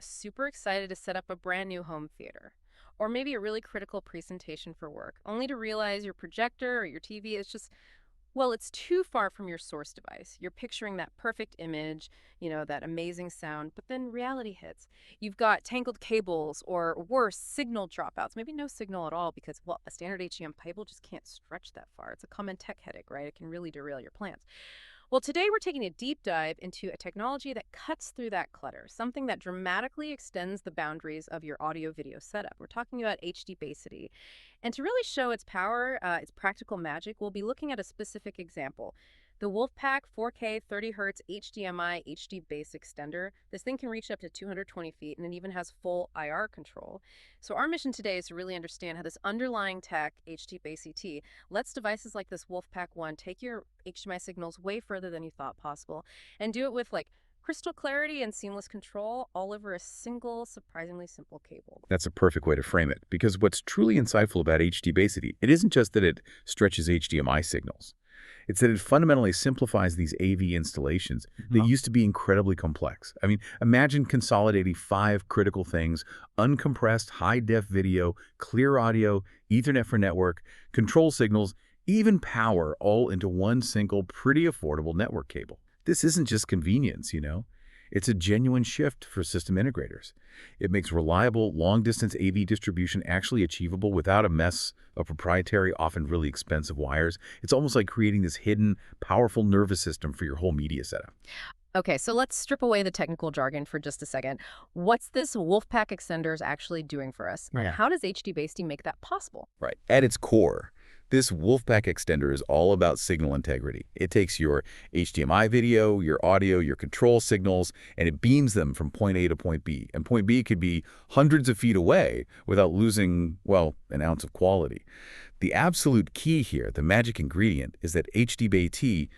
Super excited to set up a brand new home theater. Or maybe a really critical presentation for work, only to realize your projector or your TV is just, well, it's too far from your source device. You're picturing that perfect image, that amazing sound, but then reality hits. You've got tangled cables or worse, signal dropouts. Maybe no signal at all because, well, a standard HDMI cable just can't stretch that far. It's a common tech headache, right? It can really derail your plans. Well, today we're taking a deep dive into a technology that cuts through that clutter, something that dramatically extends the boundaries of your audio-video setup. We're talking about HDBaseT. And to really show its power, its practical magic, we'll be looking at a specific example. The WolfPack 4K 30 Hz HDMI HDBaseT Extender. This thing can reach up to 220 feet, and it even has full IR control. So our mission today is to really understand how this underlying tech, HDBaseT, lets devices like this WolfPack 1 take your HDMI signals way further than you thought possible, and do it with crystal clarity and seamless control all over a single, surprisingly simple cable. That's a perfect way to frame it, because what's truly insightful about HDBaseT, it isn't just that it stretches HDMI signals. It's that it fundamentally simplifies these AV installations that used to be incredibly complex. I mean, imagine consolidating 5 critical things: uncompressed high-def video, clear audio, Ethernet for network, control signals, even power, all into one single, pretty affordable network cable. This isn't just convenience. It's a genuine shift for system integrators. It makes reliable, long-distance AV distribution actually achievable without a mess of proprietary, often really expensive wires. It's almost like creating this hidden, powerful nervous system for your whole media setup. Okay, so let's strip away the technical jargon for just a second. What's this WolfPack extenders actually doing for us? And Yeah. how does HDBaseT make that possible? Right. At its core, this WolfPack extender is all about signal integrity. It takes your HDMI video, your audio, your control signals, and it beams them from point A to point B. And point B could be hundreds of feet away without losing, well, an ounce of quality. The absolute key here, the magic ingredient, is that HDBaseT,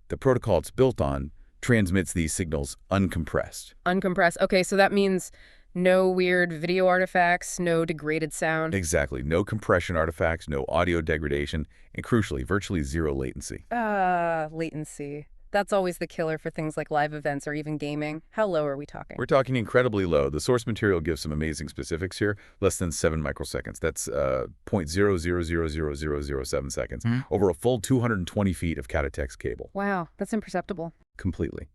the protocol it's built on, transmits these signals uncompressed. Uncompressed. Okay, so that means no weird video artifacts, no degraded sound. Exactly. No compression artifacts, no audio degradation, and crucially, virtually zero latency. Latency. That's always the killer for things like live events or even gaming. How low are we talking? We're talking incredibly low. The source material gives some amazing specifics here. Less than 7 microseconds. That's 0.0000007 seconds. Over a full 220 feet of Cat-A-Text cable. Wow, that's imperceptible. Completely.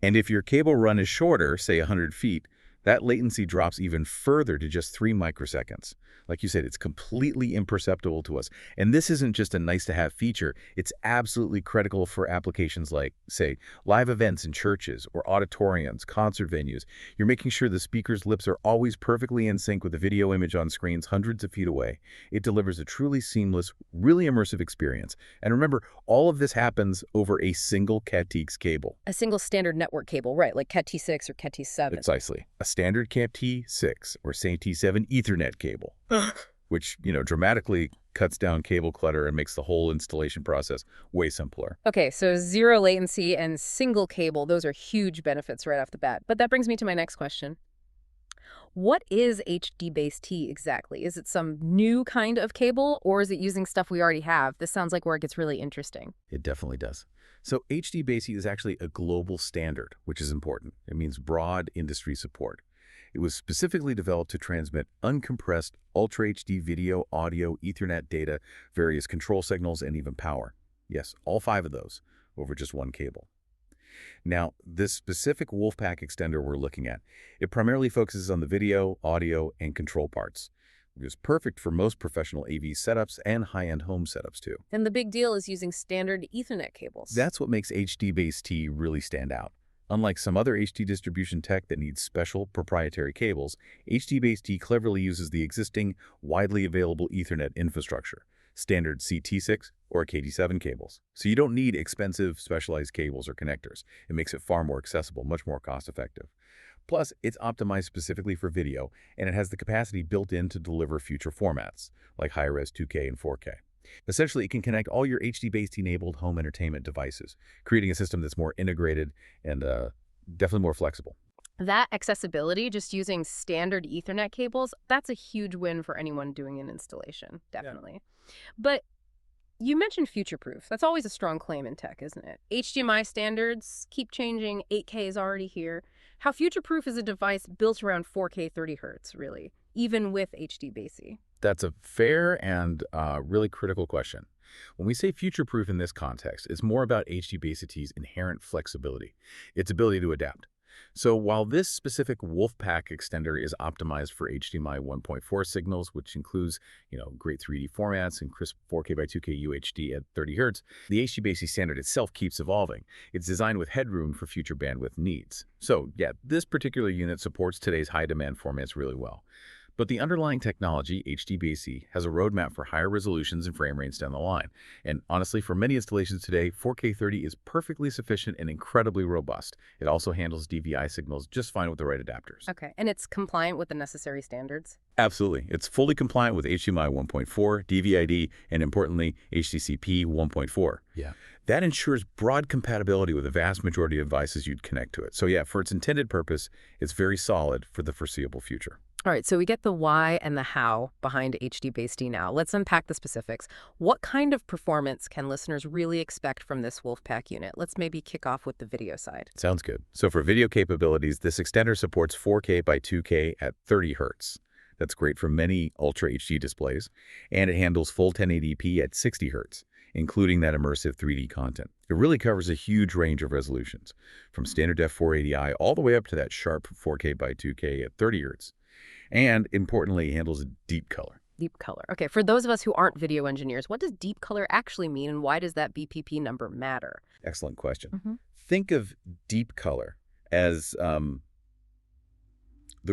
And if your cable run is shorter, say 100 feet, that latency drops even further to just 3 microseconds. Like you said, it's completely imperceptible to us. And this isn't just a nice-to-have feature. It's absolutely critical for applications like, say, live events in churches or auditoriums, concert venues. You're making sure the speaker's lips are always perfectly in sync with the video image on screens hundreds of feet away. It delivers a truly seamless, really immersive experience. And remember, all of this happens over a single Cat-T6 cable. A single standard network cable, right, like Cat-T6 or Cat-T7. Precisely. A standard Cat-T6 or Cat-T7 Ethernet cable, which, dramatically cuts down cable clutter and makes the whole installation process way simpler. Okay, so zero latency and single cable, those are huge benefits right off the bat. But that brings me to my next question. What is HDBaseT exactly? Is it some new kind of cable, or is it using stuff we already have? This sounds like where it gets really interesting. It definitely does. So HDBaseT is actually a global standard, which is important. It means broad industry support. It was specifically developed to transmit uncompressed Ultra HD video, audio, Ethernet data, various control signals, and even power. Yes, all 5 of those over just one cable. Now, this specific WolfPack extender we're looking at, it primarily focuses on the video, audio, and control parts. It is perfect for most professional AV setups and high-end home setups too. And the big deal is using standard Ethernet cables. That's what makes HDBaseT really stand out. Unlike some other HD distribution tech that needs special proprietary cables, HDBaseT cleverly uses the existing, widely available Ethernet infrastructure, standard CT6 or KT7 cables. So you don't need expensive, specialized cables or connectors. It makes it far more accessible, much more cost-effective. Plus, it's optimized specifically for video, and it has the capacity built in to deliver future formats, like high-res 2K and 4K. Essentially, it can connect all your HDBaseT-enabled home entertainment devices, creating a system that's more integrated and definitely more flexible. That accessibility, just using standard Ethernet cables, that's a huge win for anyone doing an installation, definitely. Yeah. But you mentioned future-proof. That's always a strong claim in tech, isn't it? HDMI standards keep changing. 8K is already here. How future-proof is a device built around 4K 30 hertz, really, even with HDBaseT? That's a fair and really critical question. When we say future-proof in this context, it's more about HDBaseT's inherent flexibility, its ability to adapt. So while this specific WolfPack extender is optimized for HDMI 1.4 signals, which includes, great 3D formats and crisp 4K by 2K UHD at 30 Hz, the HDBaseT standard itself keeps evolving. It's designed with headroom for future bandwidth needs. So yeah, this particular unit supports today's high-demand formats really well. But the underlying technology, HDBaseT, has a roadmap for higher resolutions and frame rates down the line. And honestly, for many installations today, 4K 30 is perfectly sufficient and incredibly robust. It also handles DVI signals just fine with the right adapters. Okay, and it's compliant with the necessary standards? Absolutely. It's fully compliant with HDMI 1.4, DVI-D, and importantly, HDCP 1.4. Yeah. That ensures broad compatibility with the vast majority of devices you'd connect to it. So yeah, for its intended purpose, it's very solid for the foreseeable future. All right, so we get the why and the how behind HDBaseT now. Let's unpack the specifics. What kind of performance can listeners really expect from this WolfPack unit? Let's maybe kick off with the video side. Sounds good. So for video capabilities, this extender supports 4K by 2K at 30 Hz. That's great for many Ultra HD displays, and it handles full 1080p at 60 Hz, including that immersive 3D content. It really covers a huge range of resolutions, from standard def 480i all the way up to that sharp 4K by 2K at 30 Hz. And importantly, it handles deep color. Deep color. Okay, for those of us who aren't video engineers, what does deep color actually mean, and why does that BPP number matter? Excellent question. Think of deep color as the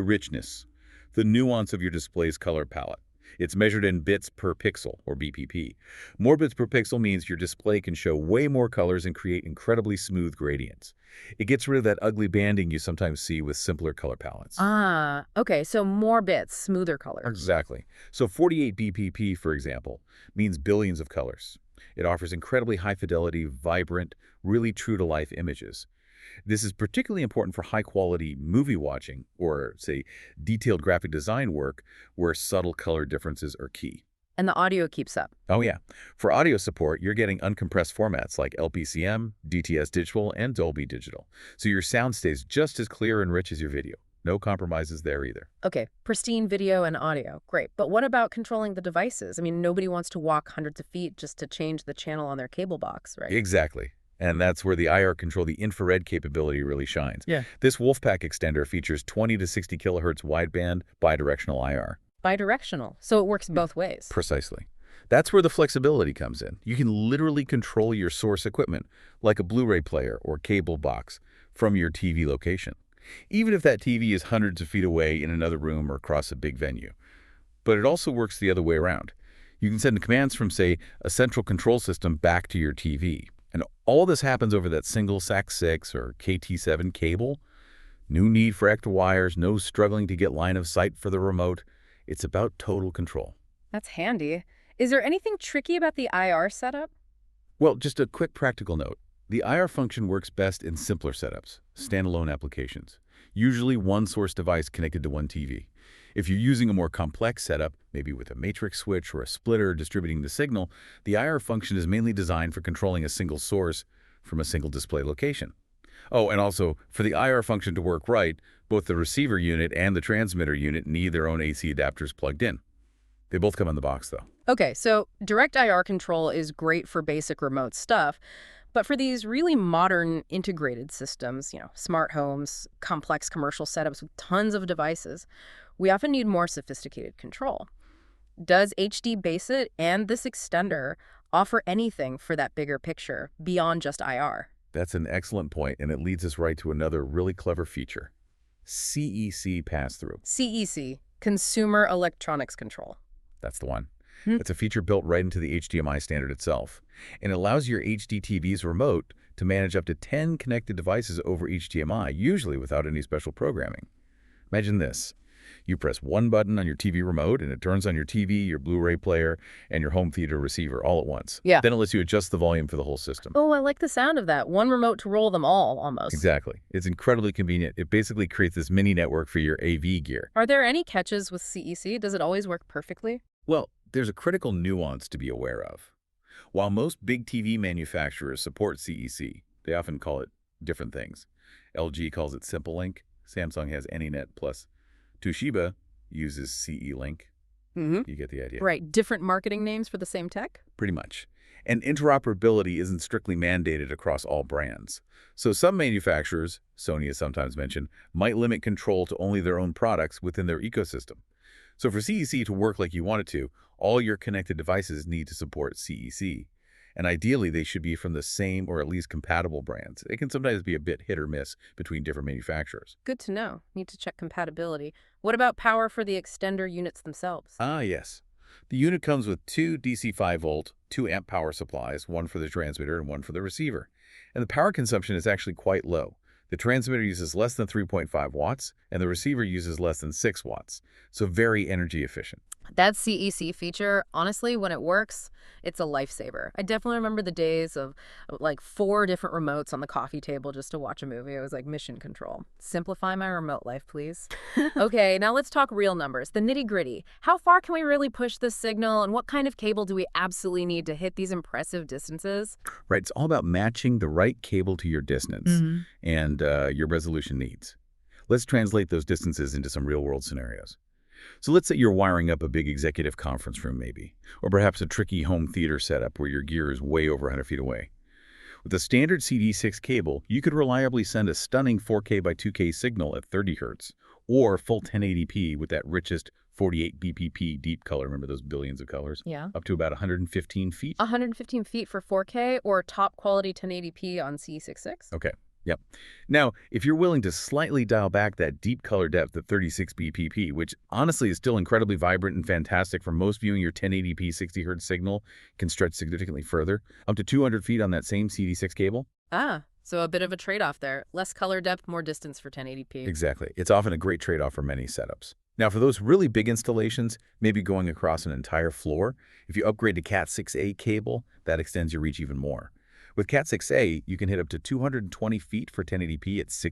richness, the nuance of your display's color palette. It's measured in bits per pixel, or BPP. More bits per pixel means your display can show way more colors and create incredibly smooth gradients. It gets rid of that ugly banding you sometimes see with simpler color palettes. Ah, okay, so more bits, smoother colors. Exactly. So 48 BPP, for example, means billions of colors. It offers incredibly high-fidelity, vibrant, really true-to-life images. This is particularly important for high-quality movie watching or, say, detailed graphic design work where subtle color differences are key. And the audio keeps up. Oh, yeah. For audio support, you're getting uncompressed formats like LPCM, DTS Digital, and Dolby Digital. So your sound stays just as clear and rich as your video. No compromises there either. Okay, pristine video and audio. Great. But what about controlling the devices? I mean, nobody wants to walk hundreds of feet just to change the channel on their cable box, right? Exactly. And that's where the IR control, the infrared capability really shines. Yeah. This WolfPack extender features 20 to 60 kilohertz wideband bidirectional IR. Bidirectional, so it works both ways. Precisely. That's where the flexibility comes in. You can literally control your source equipment, like a Blu-ray player or cable box, from your TV location, even if that TV is hundreds of feet away in another room or across a big venue. But it also works the other way around. You can send commands from, say, a central control system back to your TV. And all this happens over that single SAC6 or KT7 cable. No need for extra wires, no struggling to get line of sight for the remote. It's about total control. That's handy. Is there anything tricky about the IR setup? Well, just a quick practical note. The IR function works best in simpler setups, standalone applications, usually one source device connected to one TV. If you're using a more complex setup, maybe with a matrix switch or a splitter distributing the signal, the IR function is mainly designed for controlling a single source from a single display location. Oh, and also, for the IR function to work right, both the receiver unit and the transmitter unit need their own AC adapters plugged in. They both come in the box, though. Okay, so direct IR control is great for basic remote stuff, but for these really modern integrated systems, smart homes, complex commercial setups with tons of devices, we often need more sophisticated control. Does HDBaseT and this extender offer anything for that bigger picture beyond just IR? That's an excellent point, and it leads us right to another really clever feature. CEC pass-through. CEC, Consumer Electronics Control. That's the one. It's a feature built right into the HDMI standard itself, and it allows your HDTV's remote to manage up to 10 connected devices over HDMI, usually without any special programming. Imagine this. You press one button on your TV remote, and it turns on your TV, your Blu-ray player, and your home theater receiver all at once. Yeah. Then it lets you adjust the volume for the whole system. Oh, I like the sound of that. One remote to roll them all, almost. Exactly. It's incredibly convenient. It basically creates this mini network for your AV gear. Are there any catches with CEC? Does it always work perfectly? Well, there's a critical nuance to be aware of. While most big TV manufacturers support CEC, they often call it different things. LG calls it Simple Link. Samsung has AnyNet plus Toshiba uses CE Link. Mm-hmm. You get the idea. Right, different marketing names for the same tech? Pretty much. And interoperability isn't strictly mandated across all brands. So some manufacturers, Sony is sometimes mentioned, might limit control to only their own products within their ecosystem. So for CEC to work like you want it to, all your connected devices need to support CEC. And ideally, they should be from the same or at least compatible brands. It can sometimes be a bit hit or miss between different manufacturers. Good to know. Need to check compatibility. What about power for the extender units themselves? Ah, yes. The unit comes with two DC 5-volt, 2-amp power supplies, one for the transmitter and one for the receiver. And the power consumption is actually quite low. The transmitter uses less than 3.5 watts, and the receiver uses less than 6 watts, so very energy efficient. That CEC feature, honestly, when it works, it's a lifesaver. I definitely remember the days of like 4 different remotes on the coffee table just to watch a movie. It was like mission control. Simplify my remote life, please. Okay, now let's talk real numbers, the nitty-gritty. How far can we really push this signal, and what kind of cable do we absolutely need to hit these impressive distances? Right, it's all about matching the right cable to your distance and your resolution needs. Let's translate those distances into some real-world scenarios. So let's say you're wiring up a big executive conference room maybe, or perhaps a tricky home theater setup where your gear is way over 100 feet away. With a standard CD6 cable, you could reliably send a stunning 4K by 2K signal at 30 Hz, or full 1080p with that richest 48 BPP deep color, remember those billions of colors? Yeah. Up to about 115 feet. 115 feet for 4K or top quality 1080p on CE66? Okay. Yep. Now, if you're willing to slightly dial back that deep color depth at 36 BPP, which honestly is still incredibly vibrant and fantastic for most viewing, your 1080p 60 Hz signal can stretch significantly further, up to 200 feet on that same CD6 cable. Ah, so a bit of a trade-off there. Less color depth, more distance for 1080p. Exactly. It's often a great trade-off for many setups. Now, for those really big installations, maybe going across an entire floor, if you upgrade to Cat 6A cable, that extends your reach even more. With Cat 6A, you can hit up to 220 feet for 1080p at 60